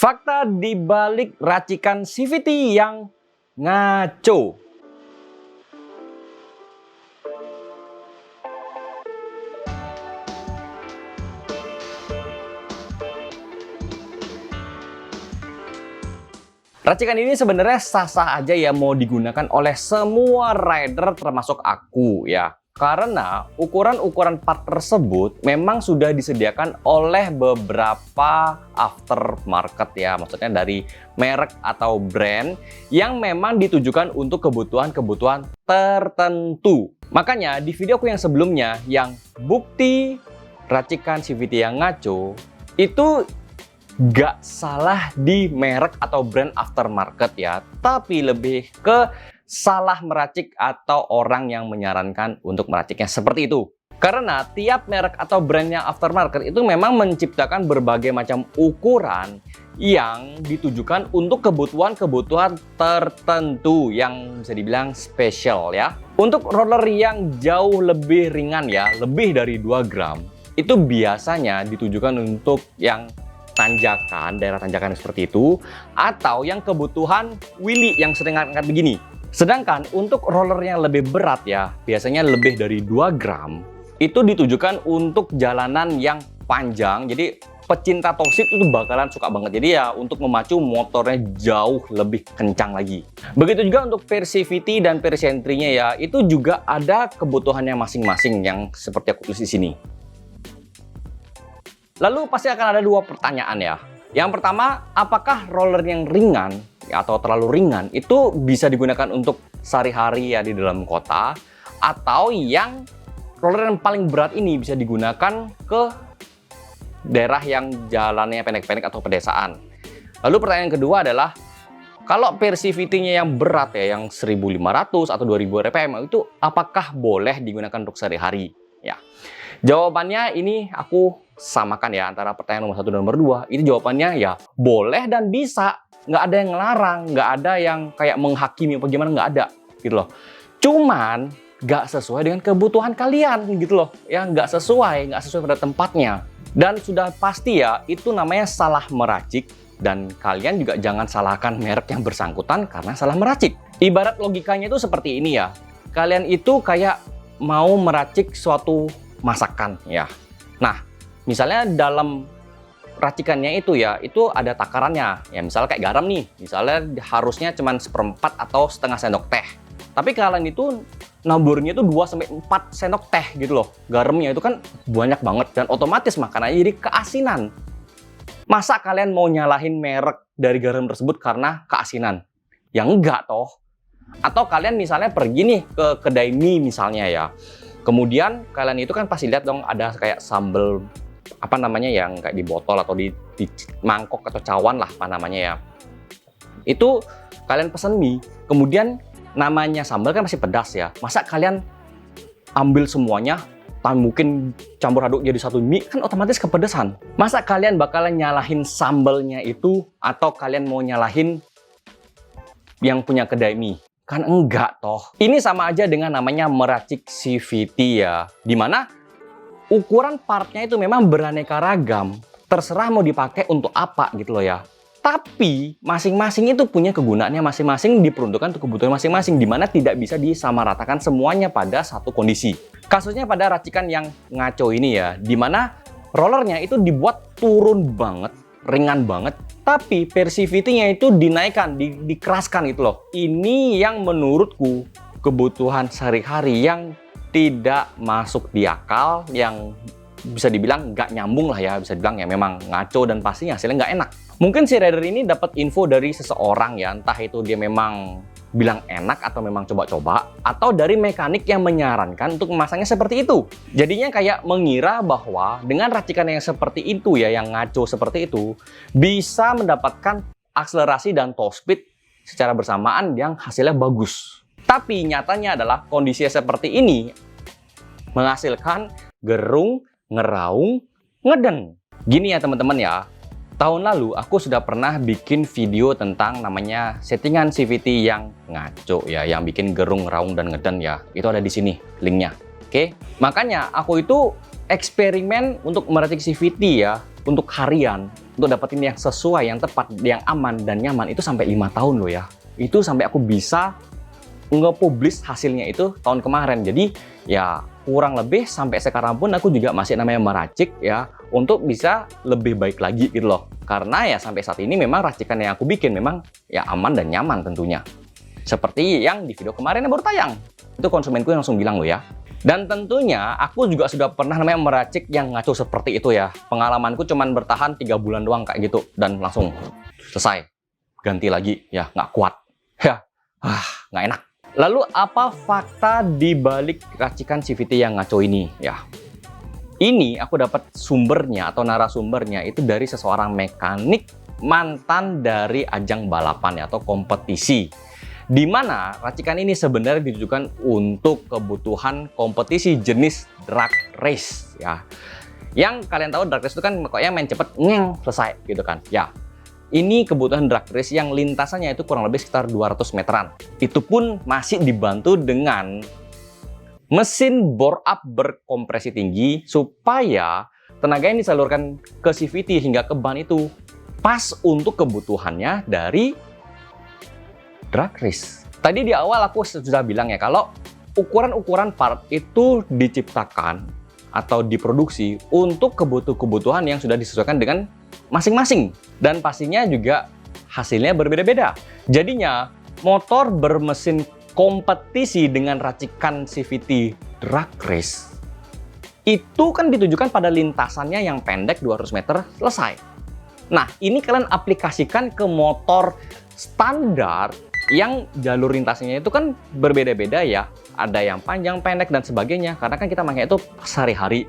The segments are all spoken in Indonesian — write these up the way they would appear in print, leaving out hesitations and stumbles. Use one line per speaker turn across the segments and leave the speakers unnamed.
Fakta di balik racikan CVT yang ngaco. Racikan ini sebenarnya sah-sah aja ya mau digunakan oleh semua rider termasuk aku ya. Karena ukuran-ukuran part tersebut memang sudah disediakan oleh beberapa aftermarket ya. Maksudnya dari merek atau brand yang memang ditujukan untuk kebutuhan-kebutuhan tertentu. Makanya di video aku yang sebelumnya yang bukti racikan CVT yang ngaco itu gak salah di merek atau brand aftermarket ya, tapi lebih ke salah meracik atau orang yang menyarankan untuk meraciknya seperti itu. Karena tiap merek atau brand yang aftermarket itu memang menciptakan berbagai macam ukuran yang ditujukan untuk kebutuhan-kebutuhan tertentu yang bisa dibilang spesial ya. Untuk roller yang jauh lebih ringan ya, lebih dari 2 gram, itu biasanya ditujukan untuk yang tanjakan, daerah tanjakan seperti itu, atau yang kebutuhan wheelie yang sering angkat begini. Sedangkan untuk roller yang lebih berat ya, biasanya lebih dari 2 gram, itu ditujukan untuk jalanan yang panjang. Jadi pecinta top speed itu bakalan suka banget. Jadi ya untuk memacu motornya jauh lebih kencang lagi. Begitu juga untuk versi VT dan versi entry-nya ya, itu juga ada kebutuhannya masing-masing yang seperti aku tulis di sini. Lalu pasti akan ada 2 pertanyaan ya. Yang pertama, apakah roller yang ringan atau terlalu ringan itu bisa digunakan untuk sehari-hari ya di dalam kota, atau yang roller yang paling berat ini bisa digunakan ke daerah yang jalannya pendek-pendek atau pedesaan. Lalu pertanyaan kedua adalah, kalau versi VT-nya yang berat ya, yang 1500 atau 2000 rpm itu apakah boleh digunakan untuk sehari-hari? Ya. Jawabannya ini aku samakan ya antara pertanyaan nomor 1 dan nomor 2. Ini jawabannya ya boleh dan bisa. Nggak ada yang ngelarang, nggak ada yang kayak menghakimi apa gimana, nggak ada gitu loh. Cuman nggak sesuai dengan kebutuhan kalian gitu loh. Ya nggak sesuai pada tempatnya. Dan sudah pasti ya itu namanya salah meracik. Dan kalian juga jangan salahkan merek yang bersangkutan karena salah meracik. Ibarat logikanya itu seperti ini ya. Kalian itu kayak mau meracik suatu masakan ya. Nah, misalnya dalam racikannya itu ya, itu ada takarannya. Ya misalnya kayak garam nih, misalnya harusnya cuma 1/4 atau setengah sendok teh. Tapi kalian itu naburnya itu 2-4 sendok teh gitu loh. Garamnya itu kan banyak banget dan otomatis makanannya jadi keasinan. Masa kalian mau nyalahin merek dari garam tersebut karena keasinan? Ya enggak toh. Atau kalian misalnya pergi nih ke kedai mie misalnya ya. Kemudian kalian itu kan pasti lihat dong ada kayak sambal apa namanya yang kayak di botol atau di mangkok atau cawan lah apa namanya ya. Itu kalian pesen mie, kemudian namanya sambal kan masih pedas ya. Masa kalian ambil semuanya, mungkin campur aduk jadi satu mie, kan otomatis kepedesan. Masa kalian bakalan nyalahin sambalnya itu atau kalian mau nyalahin yang punya kedai mie? Kan enggak toh. Ini sama aja dengan namanya meracik CVT ya. Dimana ukuran partnya itu memang beraneka ragam. Terserah mau dipakai untuk apa gitu loh ya. Tapi masing-masing itu punya kegunaannya masing-masing, diperuntukkan untuk kebutuhan masing-masing. Dimana tidak bisa disamaratakan semuanya pada satu kondisi. Kasusnya pada racikan yang ngaco ini ya. Dimana rollernya itu dibuat turun banget, ringan banget. Tapi versi VT-nya itu dinaikkan, dikeraskan gitu loh. Ini yang menurutku kebutuhan sehari-hari yang tidak masuk di akal, yang bisa dibilang nggak nyambung lah ya, bisa dibilang ya memang ngaco dan pastinya hasilnya nggak enak. Mungkin si rider ini dapat info dari seseorang ya, entah itu dia memang bilang enak atau memang coba-coba, atau dari mekanik yang menyarankan untuk memasangnya seperti itu. Jadinya kayak mengira bahwa dengan racikan yang seperti itu ya, yang ngaco seperti itu, bisa mendapatkan akselerasi dan top speed secara bersamaan yang hasilnya bagus. Tapi nyatanya adalah kondisi seperti ini menghasilkan gerung, ngeraung, ngeden. Gini ya teman-teman ya, tahun lalu aku sudah pernah bikin video tentang namanya settingan CVT yang ngaco ya, yang bikin gerung, ngeraung, dan ngeden ya. Itu ada di sini linknya. Oke, makanya aku itu eksperimen untuk meracik CVT ya untuk harian, untuk dapetin yang sesuai, yang tepat, yang aman dan nyaman itu sampai 5 tahun loh ya. Itu sampai aku bisa nge-publish hasilnya itu tahun kemarin. Jadi ya kurang lebih sampai sekarang pun aku juga masih namanya meracik ya untuk bisa lebih baik lagi gitu loh. Karena ya sampai saat ini memang racikan yang aku bikin memang ya aman dan nyaman tentunya. Seperti yang di video kemarin yang baru tayang. Itu konsumenku yang langsung bilang loh ya. Dan tentunya aku juga sudah pernah namanya meracik yang ngaco seperti itu ya. Pengalamanku cuman bertahan 3 bulan doang kayak gitu dan langsung selesai. Ganti lagi ya nggak kuat. Ya, nggak enak. Lalu apa fakta di balik racikan CVT yang ngaco ini? Ya, ini aku dapat sumbernya atau narasumbernya itu dari seseorang mekanik mantan dari ajang balapan ya, atau kompetisi. Di mana racikan ini sebenarnya ditujukan untuk kebutuhan kompetisi jenis drag race ya. Yang kalian tahu drag race itu kan pokoknya main cepet, selesai gitu kan. Ya. Ini kebutuhan drag race yang lintasannya itu kurang lebih sekitar 200 meteran. Itu pun masih dibantu dengan mesin bore up berkompresi tinggi supaya tenaga yang disalurkan ke CVT hingga ke ban itu pas untuk kebutuhannya dari drag race. Tadi di awal aku sudah bilang ya kalau ukuran-ukuran part itu diciptakan atau diproduksi untuk kebutuhan yang sudah disesuaikan dengan masing-masing dan pastinya juga hasilnya berbeda-beda. Jadinya motor bermesin kompetisi dengan racikan CVT drag race itu kan ditujukan pada lintasannya yang pendek 200 meter selesai. Nah, ini kalian aplikasikan ke motor standar yang jalur lintasnya itu kan berbeda-beda ya. Ada yang panjang, pendek dan sebagainya karena kan kita pakai itu sehari-hari.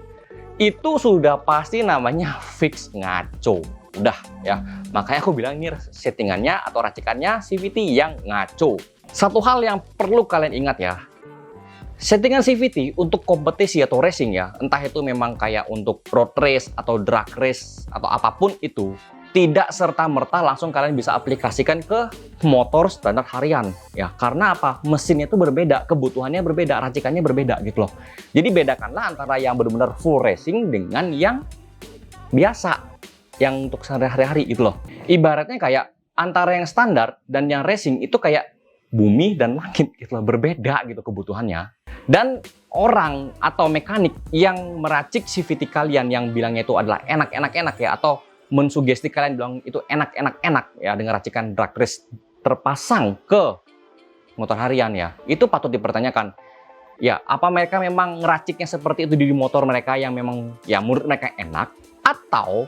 Itu sudah pasti namanya fix ngaco. Udah ya, makanya aku bilang ini settingannya atau racikannya CVT yang ngaco. Satu hal yang perlu kalian ingat ya, settingan CVT untuk kompetisi atau racing ya, entah itu memang kayak untuk road race atau drag race atau apapun itu, tidak serta-merta langsung kalian bisa aplikasikan ke motor standar harian ya. Karena apa? Mesinnya itu berbeda, kebutuhannya berbeda, racikannya berbeda gitu loh. Jadi bedakanlah antara yang benar-benar full racing dengan yang biasa, yang untuk sehari-hari gitu loh. Ibaratnya kayak antara yang standar dan yang racing itu kayak bumi dan langit gitu loh, berbeda gitu kebutuhannya. Dan orang atau mekanik yang meracik CVT kalian yang bilangnya itu adalah enak-enak ya, atau mensugesti kalian bilang itu enak-enak ya dengan racikan drag race terpasang ke motor harian ya, itu patut dipertanyakan. Ya, apa mereka memang ngeraciknya seperti itu di motor mereka yang memang ya menurut mereka enak, atau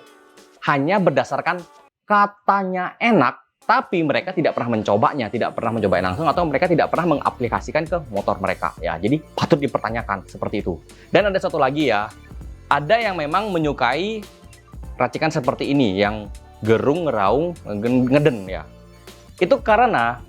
hanya berdasarkan katanya enak tapi mereka tidak pernah mencobanya, tidak pernah mencoba langsung, atau mereka tidak pernah mengaplikasikan ke motor mereka ya. Jadi patut dipertanyakan seperti itu. Dan ada satu lagi ya, ada yang memang menyukai racikan seperti ini yang gerung, ngeraung, ngeden ya. Itu karena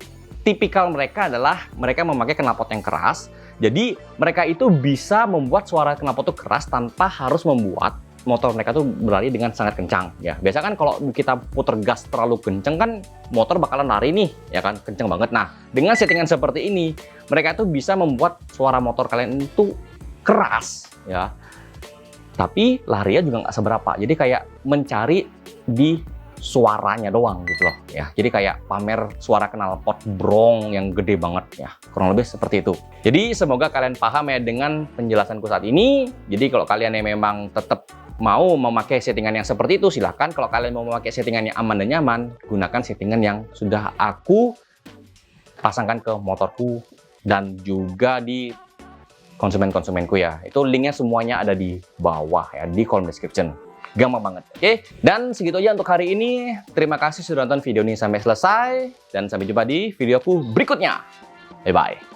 tipikal mereka adalah mereka memakai knalpot yang keras. Jadi mereka itu bisa membuat suara knalpot itu keras tanpa harus membuat motor mereka tuh berlari dengan sangat kencang ya. Biasa kan kalau kita puter gas terlalu kenceng kan motor bakalan lari nih ya kan, kenceng banget. Nah, dengan settingan seperti ini mereka tuh bisa membuat suara motor kalian itu keras ya, tapi larinya juga nggak seberapa. Jadi kayak mencari di suaranya doang gitu loh ya. Jadi kayak pamer suara knalpot brong yang gede banget ya, kurang lebih seperti itu. Jadi semoga kalian paham ya dengan penjelasanku saat ini. Jadi kalau kalian yang memang tetap mau memakai settingan yang seperti itu, silahkan. Kalau kalian mau memakai settingan yang aman dan nyaman, gunakan settingan yang sudah aku pasangkan ke motorku dan juga di konsumenku ya. Itu linknya semuanya ada di bawah ya, di kolom description. Gampang banget, oke? Dan segitu aja untuk hari ini. Terima kasih sudah nonton video ini sampai selesai, dan sampai jumpa di videoku berikutnya. Bye-bye.